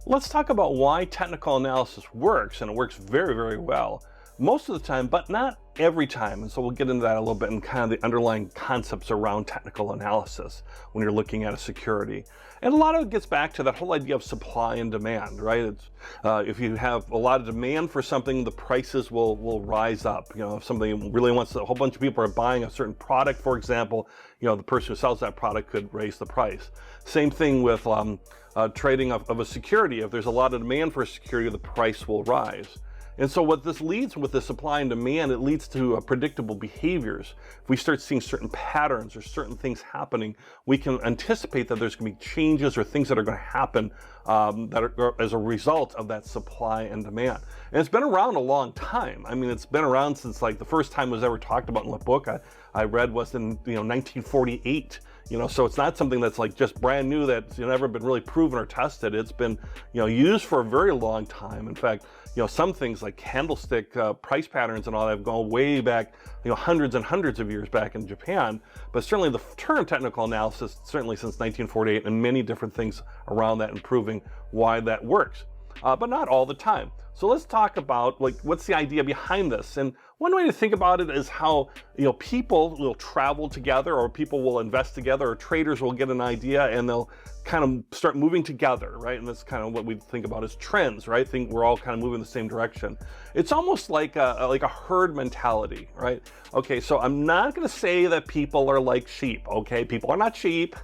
Let's talk about why technical analysis works, and it works very, very well most of the time, but not every time. And so we'll get into that a little bit and kind of the underlying concepts around technical analysis when you're looking at a security. And a lot of it gets back to that whole idea of supply and demand, right? If you have a lot of demand for something, the prices will rise up. You know, if somebody really wants, a whole bunch of people are buying a certain product, for example, you know, the person who sells that product could raise the price. Same thing with trading of a security. If there's a lot of demand for a security, the price will rise. And so what this leads with the supply and demand, it leads to predictable behaviors. If we start seeing certain patterns or certain things happening, we can anticipate that there's going to be changes or things that are going to happen that are as a result of that supply and demand. And it's been around a long time. I mean, it's been around since like the first time it was ever talked about in the book I read was in 1948. So it's not something that's like just brand new that's never been really proven or tested. It's been used for a very long time. In fact, some things like candlestick price patterns and all that have gone way back, hundreds and hundreds of years back in Japan. But certainly the term technical analysis, certainly since 1948, and many different things around that and proving why that works. But not all the time. So let's talk about what's the idea behind this. And one way to think about it is how people will travel together, or people will invest together, or traders will get an idea and they'll kind of start moving together, right? And that's kind of what we think about as trends, right? Think we're all kind of moving in the same direction. It's almost like a herd mentality, right? Okay, so I'm not going to say that people are like sheep. Okay, people are not sheep.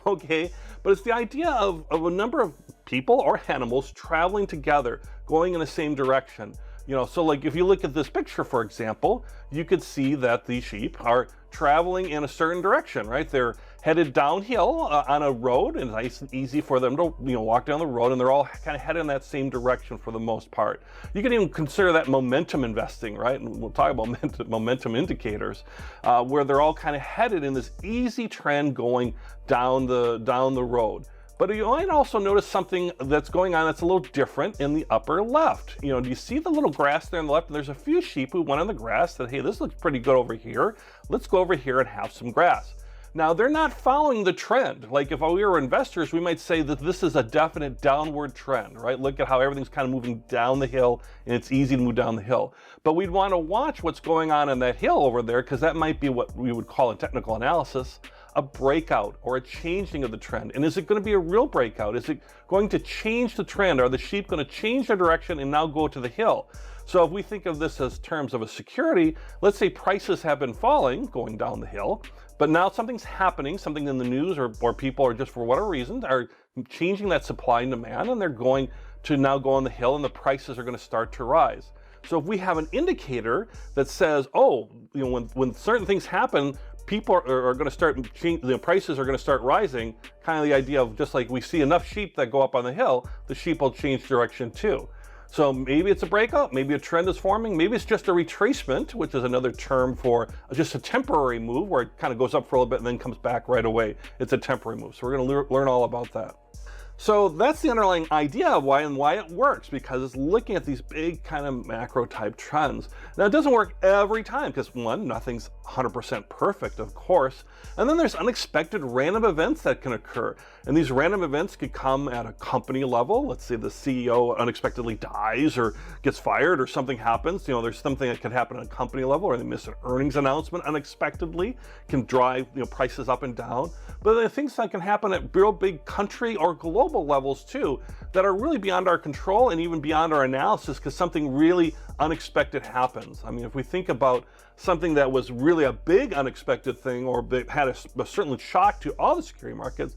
Okay, but it's the idea of a number of people or animals traveling together, going in the same direction. So like if you look at this picture, for example, you could see that the sheep are traveling in a certain direction, right? They're headed downhill on a road, and it's nice and easy for them to walk down the road, and they're all kind of headed in that same direction for the most part. You can even consider that momentum investing, right? And we'll talk about momentum indicators, where they're all kind of headed in this easy trend going down the road. But you might also notice something that's going on that's a little different in the upper left. Do you see the little grass there on the left? And there's a few sheep who went on the grass, said, hey, this looks pretty good over here. Let's go over here and have some grass. Now, they're not following the trend. Like if we were investors, we might say that this is a definite downward trend, right? Look at how everything's kind of moving down the hill, and it's easy to move down the hill. But we'd want to watch what's going on that hill over there, because that might be what we would call in technical analysis a breakout or a changing of the trend. And is it going to be a real breakout? Is it going to change the trend? Are the sheep going to change their direction and now go to the hill? So if we think of this as terms of a security, let's say prices have been falling, going down the hill, but now something's happening, something in the news or people are just for whatever reason are changing that supply and demand, and they're going to now go on the hill and the prices are going to start to rise. So if we have an indicator that says, oh, when certain things happen, people are going to start changing, the prices are going to start rising, kind of the idea of just like we see enough sheep that go up on the hill, the sheep will change direction too. So maybe it's a breakout, maybe a trend is forming, maybe it's just a retracement, which is another term for just a temporary move where it kind of goes up for a little bit and then comes back right away. It's a temporary move. So we're going to learn all about that. So that's the underlying idea of why it works, because it's looking at these big kind of macro type trends. Now it doesn't work every time because one, nothing's 100% perfect, of course. And then there's unexpected random events that can occur. And these random events could come at a company level. Let's say the CEO unexpectedly dies or gets fired or something happens. There's something that could happen at a company level, or they miss an earnings announcement unexpectedly, can drive prices up and down. But then things that can happen at real big country or global levels too, that are really beyond our control and even beyond our analysis, because something really unexpected happens. I mean, if we think about something that was really a big unexpected thing, or that had a certain shock to all the security markets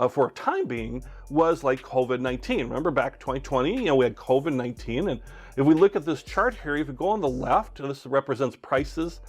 for a time being, was like COVID-19. Remember back 2020, we had COVID-19, and if we look at this chart here, if you go on the left, this represents prices.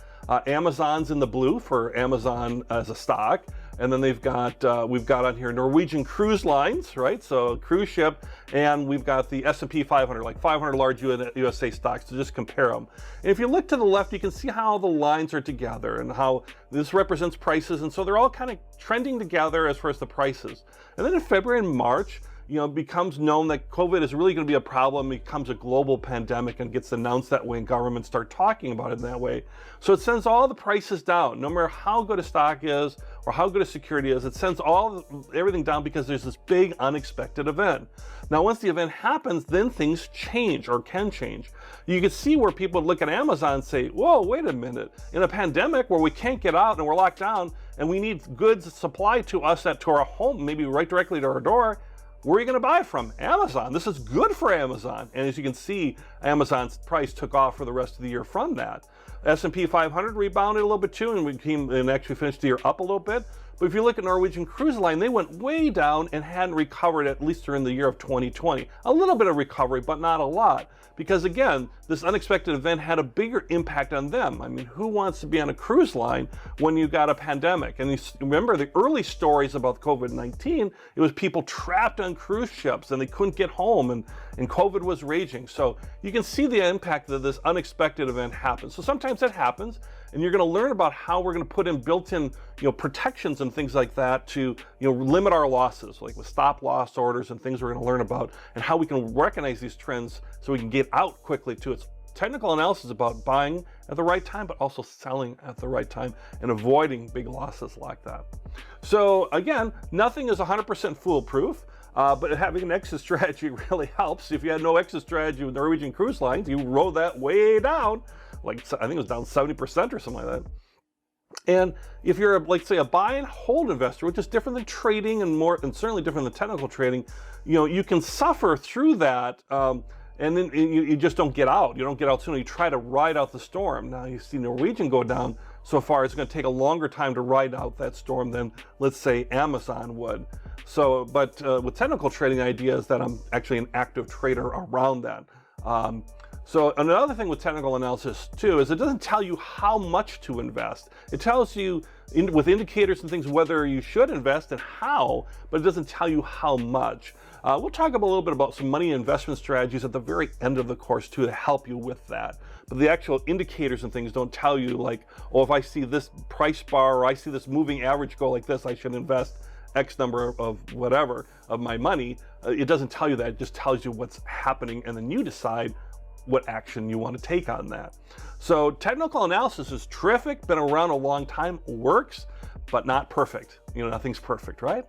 Amazon's in the blue for Amazon as a stock. And then we've got on here Norwegian Cruise Lines, right? So cruise ship, and we've got the S&P 500, like 500 large USA stocks to just compare them. And if you look to the left, you can see how the lines are together and how this represents prices. And so they're all kind of trending together as far as the prices. And then in February and March, it becomes known that COVID is really going to be a problem, it becomes a global pandemic and gets announced that way, and governments start talking about it in that way. So it sends all the prices down, no matter how good a stock is or how good a security is. It sends everything down because there's this big unexpected event. Now, once the event happens, then things change or can change. You can see where people look at Amazon and say, whoa, wait a minute. In a pandemic where we can't get out and we're locked down and we need goods supplied to us to our home, maybe right directly to our door, where are you going to buy it from? Amazon. This is good for Amazon. And as you can see, Amazon's price took off for the rest of the year from that. S&P 500 rebounded a little bit too, and actually finished the year up a little bit. But if you look at Norwegian Cruise Line, they went way down and hadn't recovered at least during the year of 2020. A little bit of recovery, but not a lot. Because again, this unexpected event had a bigger impact on them. I mean, who wants to be on a cruise line when you've got a pandemic? And you remember the early stories about COVID-19, it was people trapped on cruise ships and they couldn't get home, and COVID was raging. So you can see the impact that this unexpected event happens. So sometimes it happens, and you're going to learn about how we're going to put in built-in protections and things like that to limit our losses, like with stop loss orders and things we're going to learn about, and how we can recognize these trends so we can get out quickly to its technical analysis about buying at the right time, but also selling at the right time and avoiding big losses like that. So again, nothing is 100% foolproof. But having an exit strategy really helps. If you had no exit strategy with Norwegian Cruise Lines, you rode that way down, like I think it was down 70% or something like that. And if you're, like, say, a buy and hold investor, which is different than trading and certainly different than technical trading, you can suffer through that, and then you just don't get out. You don't get out soon. You try to ride out the storm. Now you see Norwegian go down so far. It's going to take a longer time to ride out that storm than, let's say, Amazon would. So, but with technical trading ideas, that I'm actually an active trader around that. So another thing with technical analysis too is it doesn't tell you how much to invest. It tells you with indicators and things whether you should invest and how, but it doesn't tell you how much. We'll talk a little bit about some money investment strategies at the very end of the course too to help you with that. But the actual indicators and things don't tell you, like, oh, if I see this price bar or I see this moving average go like this, I should invest X number of whatever of my money. It doesn't tell you that. It just tells you what's happening, and then you decide what action you want to take on that. So technical analysis is terrific, been around a long time, works, but not perfect. Nothing's perfect, right?